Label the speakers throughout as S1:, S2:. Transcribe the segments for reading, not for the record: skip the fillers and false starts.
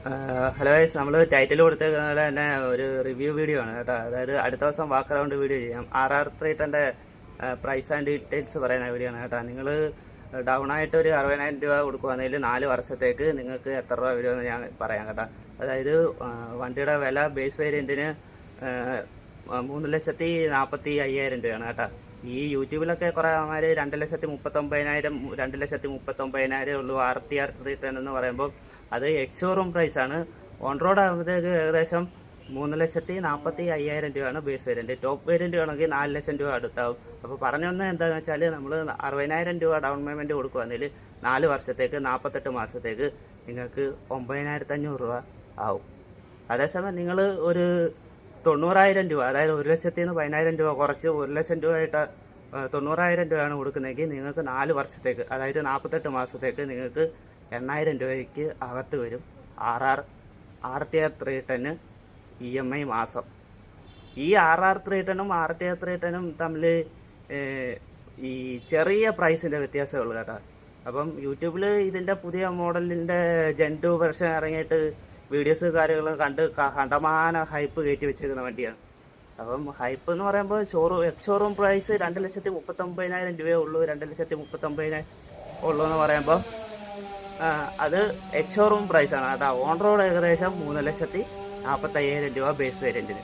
S1: Hello guys, നമ്മൾ title കൊടുത്തേക്കുന്നത് തന്നെ ഒരു റിവ്യൂ വീഡിയോ ആണ് കേട്ടോ. അതായത് അടുത്ത ദിവസം വാക്ക് അറൗണ്ട് വീഡിയോ ചെയ്യാം. RR310 പ്രൈസ് ആൻഡ് ഡീറ്റെയിൽസ് പറയുന്ന വീഡിയോ ആണ് കേട്ടോ. നിങ്ങൾ ഡൗൺ ആയിട്ട് ഒരു 60,000 രൂപ കൊടുക്കുകയാണെങ്കിൽ 4 വർഷത്തേക്ക് നിങ്ങൾക്ക് എത്ര രൂപ വരുമെന്ന് ഞാൻ പറയാം കേട്ടോ. അതായത് വണ്ടിയുടെ വില ബേസ് വേരിയന്റിന് 3,45,000 രൂപയാണ് കേട്ടോ. ഈ യൂട്യൂബിലൊക്കെ കുറേ ആൾക്കാർ 2,39,000 2,39,000 ഉള്ളൂ RTR 310 എന്ന് പറയുമ്പോൾ അത് എക്സ്-ഷോറൂം പ്രൈസ് ആണ്. ഓൺ റോഡ് ആകുമ്പോഴത്തേക്ക് ഏകദേശം 3,45,000 രൂപയാണ് ബേസ് വേരിയന്റ്. ടോപ്പ് വേരിയന്റ് ആണെങ്കിൽ 4 ലക്ഷം രൂപ അടുത്താവും. അപ്പോൾ പറഞ്ഞൊന്ന് എന്താണെന്ന് വെച്ചാൽ നമ്മൾ 60,000 രൂപ ഡൗൺ പേയ്മെന്റ് കൊടുക്കുകയാണെങ്കിൽ 4 വർഷത്തേക്ക് 48 മാസത്തേക്ക് നിങ്ങൾക്ക് 9,500 രൂപ ആവും. അതേസമയം നിങ്ങൾ ഒരു 90,000 രൂപ, അതായത് 1,10,000 രൂപ കുറച്ച് 1 ലക്ഷം രൂപയായിട്ട് 90,000 രൂപയാണ് കൊടുക്കുന്നതെങ്കിൽ നിങ്ങൾക്ക് 4 വർഷത്തേക്ക്, അതായത് 48 മാസത്തേക്ക് നിങ്ങൾക്ക് 8,000 രൂപയ്ക്ക് അകത്ത് വരും RTR 310 EMI മാസം. ഈ RR 310 RTR 310 തമ്മിൽ ഈ ചെറിയ പ്രൈസിൻ്റെ വ്യത്യാസമേ ഉള്ളൂ കേട്ടോ. അപ്പം യൂട്യൂബിൽ ഇതിൻ്റെ പുതിയ മോഡലിൻ്റെ Gen 2 വെർഷൻ ഇറങ്ങിയിട്ട് വീഡിയോസ് കാര്യങ്ങളും കണ്ടമാന ഹൈപ്പ് കയറ്റി വെച്ചിരിക്കുന്ന വണ്ടിയാണ്. അപ്പം ഹൈപ്പ് എന്ന് പറയുമ്പോൾ എക്സ്-ഷോറൂം പ്രൈസ് 2,39,000 രൂപയേ ഉള്ളൂ. 2,39,000 ഉള്ളൂ എന്ന് പറയുമ്പോൾ അത് എക്സ്-ഷോറൂം പ്രൈസാണ് കേട്ടോ. ഓൺ റോഡ് ഏകദേശം 3,45,000 രൂപ ബേസ് വേരിയന്റിന്.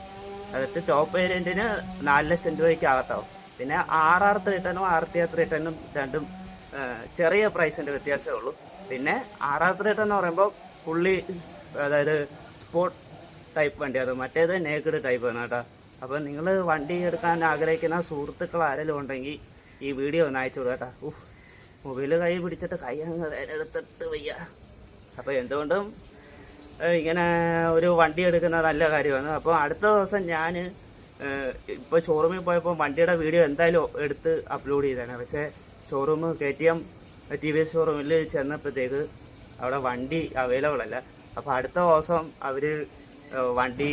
S1: അതിട്ട് ടോപ്പ് വേരിയന്റിന് 4 ലക്ഷം രൂപയ്ക്ക് അകത്താവും. പിന്നെ RR 310 RTR 310 രണ്ടും ചെറിയ പ്രൈസിൻ്റെ വ്യത്യാസമേ ഉള്ളൂ. പിന്നെ RR 310 എന്ന് പറയുമ്പോൾ ഫുള്ളി, അതായത് സ്പോർട്ട് ടൈപ്പ് വണ്ടിയാണ്. മറ്റേത് നേക്കഡ് ടൈപ്പ് ആണ് കേട്ടോ. അപ്പോൾ നിങ്ങൾ വണ്ടി എടുക്കാൻ ആഗ്രഹിക്കുന്ന സുഹൃത്തുക്കൾ ആരെങ്കിലും ഉണ്ടെങ്കിൽ ഈ വീഡിയോ ഒന്ന് അയച്ചു കൊടുക്കാം കേട്ടോ. മൊബൈല് കൈ പിടിച്ചിട്ട് കൈ അങ്ങ് എടുത്തിട്ട് വയ്യ. അപ്പോൾ എന്തുകൊണ്ടും ഇങ്ങനെ ഒരു വണ്ടി എടുക്കുന്നത് നല്ല കാര്യമാണ്. അപ്പോൾ അടുത്ത ദിവസം ഞാൻ ഇപ്പോൾ ഷോറൂമിൽ പോയപ്പോൾ വണ്ടിയുടെ വീഡിയോ എന്തായാലും എടുത്ത് അപ്ലോഡ് ചെയ്തതാണ്. പക്ഷേ ഷോറൂം KTM TVS ഷോറൂമിൽ ചെന്നപ്പോഴത്തേക്ക് അവിടെ വണ്ടി അവൈലബിൾ അല്ല. അപ്പോൾ അടുത്ത ദിവസം അവർ വണ്ടി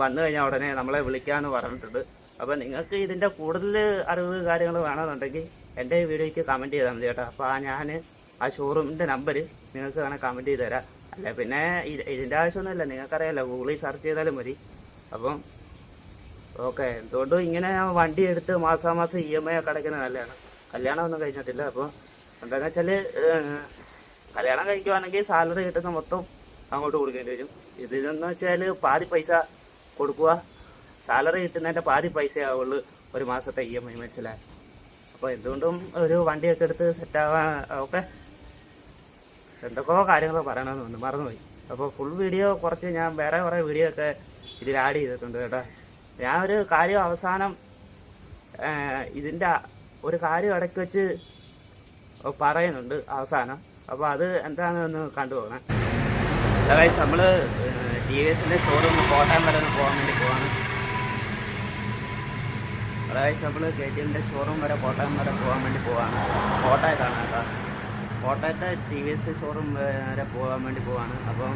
S1: വന്നു കഴിഞ്ഞാൽ ഉടനെ നമ്മളെ വിളിക്കാമെന്ന് പറഞ്ഞിട്ടുണ്ട്. അപ്പോൾ നിങ്ങൾക്ക് ഇതിൻ്റെ കൂടുതൽ അറിവ് കാര്യങ്ങൾ വേണമെന്നുണ്ടെങ്കിൽ എൻ്റെ ഈ വീഡിയോയ്ക്ക് കമൻറ്റ് ചെയ്താൽ മതി കേട്ടോ. അപ്പോൾ ഞാൻ ആ ഷോറൂമിൻ്റെ നമ്പർ നിങ്ങൾക്ക് വേണേൽ കമൻറ്റ് ചെയ്ത് തരാം. അല്ല പിന്നെ ഇതിൻ്റെ ആവശ്യമൊന്നുമില്ല, നിങ്ങൾക്കറിയാമല്ലോ, ഗൂഗിളിൽ സെർച്ച് ചെയ്താലും മതി. അപ്പം ഓക്കെ, എന്തുകൊണ്ടും ഇങ്ങനെ വണ്ടി എടുത്ത് മാസാമാസം EMI ഒക്കെ അടയ്ക്കുന്നത് നല്ലതാണ്. കല്യാണമൊന്നും കഴിഞ്ഞിട്ടില്ല. അപ്പോൾ എന്താണെന്ന് വെച്ചാൽ കല്യാണം കഴിക്കുവാണെങ്കിൽ സാലറി കിട്ടുന്ന മൊത്തം അങ്ങോട്ട് കൊടുക്കേണ്ടി വരും. ഇതെന്ന് വെച്ചാൽ പാതി പൈസ കൊടുക്കുക, സാലറി കിട്ടുന്നതിൻ്റെ പാതി പൈസ ആവുള്ളൂ ഒരു മാസത്തെ EMI, മനസ്സിലായി. അപ്പോൾ എന്തുകൊണ്ടും ഒരു വണ്ടിയൊക്കെ എടുത്ത് സെറ്റാവാൻ ഒക്കെ എന്തൊക്കെയോ കാര്യങ്ങൾ പറയണമെന്ന് മറന്നുപോയി. അപ്പോൾ ഫുൾ വീഡിയോ കുറച്ച് ഞാൻ വേറെ കുറേ വീഡിയോ ഒക്കെ ഇതിൽ ആഡ് ചെയ്തിട്ടുണ്ട് കേട്ടോ. ഞാൻ ഒരു കാര്യം അവസാനം ഇതിൻ്റെ ഒരു കാര്യം ഇടയ്ക്ക് വെച്ച് പറയുന്നുണ്ട് അവസാനം. അപ്പോൾ അത് എന്താണെന്ന് കണ്ടുപോകണം. ഗൈസ്, നമ്മൾ TVSൻ്റെ ഷോറൂം കോട്ടയം വരെ പോകാൻ വേണ്ടി പോവാണ്. ഗൈസ്, നമ്മൾ KTMൻ്റെ ഷോറൂം വരെ കോട്ടയം വരെ പോകാൻ വേണ്ടി പോവാണ്. കോട്ടയത്താണ് കേട്ടോ. കോട്ടയത്തെ TVS ഷോറൂം വരെ പോകാൻ വേണ്ടി പോവാണ്. അപ്പം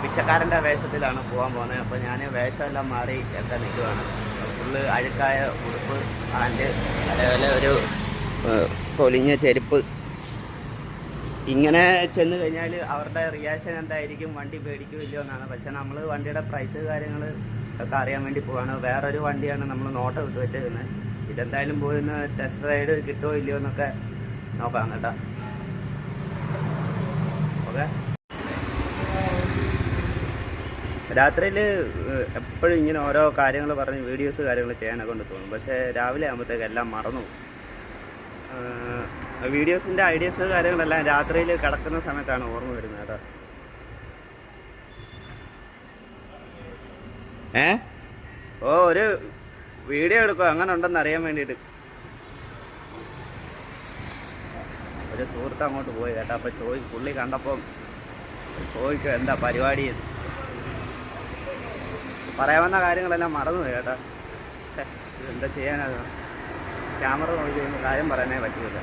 S1: പിച്ചക്കാരൻ്റെ വേഷത്തിലാണ് പോകാൻ പോകുന്നത്. അപ്പോൾ ഞാൻ വേഷമെല്ലാം മാറി ഒക്കെ നിൽക്കുവാണ്. ഫുള്ള് അഴുക്കായ ഉടുപ്പ്, ആൻഡ് അതേപോലെ ഒരു തൊലിഞ്ഞ ചെരുപ്പ്. ഇങ്ങനെ ചെന്ന് കഴിഞ്ഞാൽ അവരുടെ റിയാക്ഷൻ എന്തായിരിക്കും, വണ്ടി പേടിക്കുമില്ലയോ എന്നാണ്. പക്ഷെ നമ്മൾ വണ്ടിയുടെ പ്രൈസ് കാര്യങ്ങൾ ഒക്കെ അറിയാൻ വേണ്ടി പോവാണ്. വേറൊരു വണ്ടിയാണ് നമ്മൾ നോട്ടം ഇട്ട് വെച്ചേക്കുന്നത്. ഇതെന്തായാലും പോയിന്ന് ടെസ്റ്റ് റൈഡ് കിട്ടുമോ ഇല്ലയോ എന്നൊക്കെ നോക്കാം കേട്ടോ. ഓക്കെ, രാത്രിയിൽ എപ്പോഴും ഇങ്ങനെ ഓരോ കാര്യങ്ങൾ പറഞ്ഞ് വീഡിയോസ് കാര്യങ്ങൾ ചെയ്യാനൊക്കെ കൊണ്ട് തോന്നും. പക്ഷേ രാവിലെ ആകുമ്പോഴത്തേക്ക് എല്ലാം മറന്നു. വീഡിയോസിൻ്റെ ഐഡിയാസ് കാര്യങ്ങളെല്ലാം രാത്രിയിൽ കിടക്കുന്ന സമയത്താണ് ഓർമ്മ വരുന്നത് കേട്ടോ. ഒരു വീഡിയോ എടുക്കുക അങ്ങനെ ഉണ്ടെന്ന് അറിയാൻ വേണ്ടിയിട്ട് ഒരു സുഹൃത്ത് അങ്ങോട്ട് പോയി കേട്ടോ. അപ്പോൾ പുള്ളി കണ്ടപ്പം ചോദിക്കും എന്താ പരിപാടി, പറയാവുന്ന കാര്യങ്ങളെല്ലാം മറന്നുപോയി കേട്ടോ. ഇതെന്താ ചെയ്യാനത്, ക്യാമറ നോക്കി കഴിയുമ്പോൾ കാര്യം പറയാനേ പറ്റില്ല.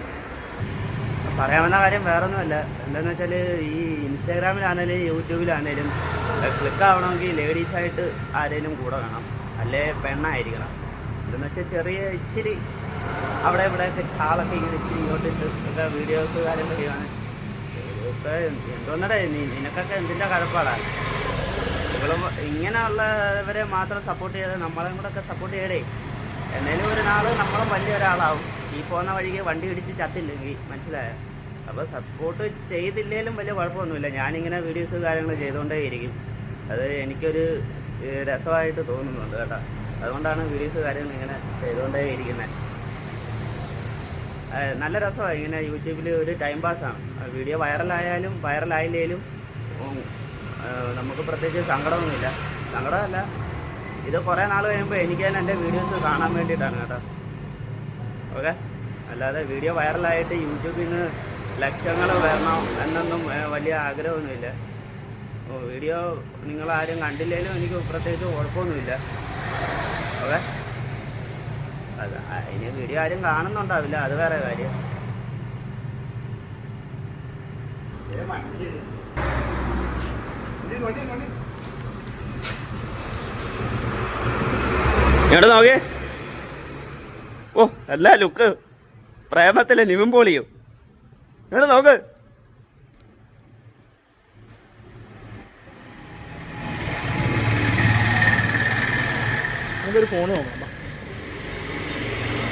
S1: പറയാവുന്ന കാര്യം വേറൊന്നുമല്ല. എന്താണെന്ന് വെച്ചാൽ ഈ ഇൻസ്റ്റാഗ്രാമിലാണേലും യൂട്യൂബിലാണേലും ക്ലിക്ക് ആവണമെങ്കിൽ ലേഡീസായിട്ട് ആരെങ്കിലും കൂടെ വേണം, അല്ലേ പെണ്ണായിരിക്കണം. എന്താണെന്ന് വെച്ചാൽ ചെറിയ ഇച്ചിരി അവിടെ ഇവിടെയൊക്കെ ചാളൊക്കെ ഇങ്ങനെ ഇച്ചിരി ഇങ്ങോട്ടിട്ട് ഒക്കെ വീഡിയോസ് കാര്യങ്ങൾ ചെയ്യുവാണ്. ഇതൊക്കെ എന്തോന്നടേ നിനക്കൊക്കെ എന്തിൻ്റെ കഴപ്പാടാ? നിങ്ങളും ഇങ്ങനെയുള്ളവരെ മാത്രം സപ്പോർട്ട് ചെയ്ത് നമ്മളെയും കൂടെ ഒക്കെ സപ്പോർട്ട് ചെയ്യടേ. എന്നേലും ഒരു നാൾ നമ്മളും വലിയ ഒരാളാവും. ഈ പോകുന്ന വഴിക്ക് വണ്ടി ഇടിച്ച് ചത്തില്ലെങ്കിൽ, മനസ്സിലായോ? അപ്പോൾ സപ്പോർട്ട് ചെയ്തില്ലേലും വലിയ കുഴപ്പമൊന്നുമില്ല. ഞാനിങ്ങനെ വീഡിയോസ് കാര്യങ്ങൾ ചെയ്തുകൊണ്ടേ ഇരിക്കും. അത് എനിക്കൊരു രസമായിട്ട് തോന്നുന്നുണ്ട് കേട്ടോ. അതുകൊണ്ടാണ് വീഡിയോസ് കാര്യങ്ങൾ ഇങ്ങനെ ചെയ്തുകൊണ്ടേ ഇരിക്കുന്നത്. നല്ല രസമാണ് ഇങ്ങനെ യൂട്യൂബിൽ ഒരു ടൈം പാസ്സാണ്. വീഡിയോ വൈറലായാലും വൈറലായില്ലേലും നമുക്ക് പ്രത്യേകിച്ച് സങ്കടമൊന്നുമില്ല. സങ്കടമല്ല, ഇത് കുറേ നാൾ കഴിയുമ്പോൾ എനിക്ക് തന്നെ എൻ്റെ വീഡിയോസ് കാണാൻ വേണ്ടിയിട്ടാണ് കേട്ടോ. ഓക്കെ, അല്ലാതെ വീഡിയോ വൈറലായിട്ട് യൂട്യൂബിൽ നിന്ന് ലക്ഷങ്ങൾ വരണം എന്നൊന്നും വലിയ ആഗ്രഹമൊന്നുമില്ല. വീഡിയോ നിങ്ങളാരും കണ്ടില്ലെങ്കിലും എനിക്ക് പ്രത്യേകിച്ച് കുഴപ്പമൊന്നുമില്ല. ഓക്കെ, അത് അതിന് വീഡിയോ ആരും കാണുന്നുണ്ടാവില്ല, അത് വേറെ കാര്യം. ഇങ്ങോട്ട് നോക്കേ. ഓ, എല്ലാ ലുക്ക് പ്രേമത്തിലെ നിവിൻ പോളിയോ. ഇങ്ങോട്ട് നോക്ക്.
S2: നമുക്കൊരു ഫോൺ നോക്കാം.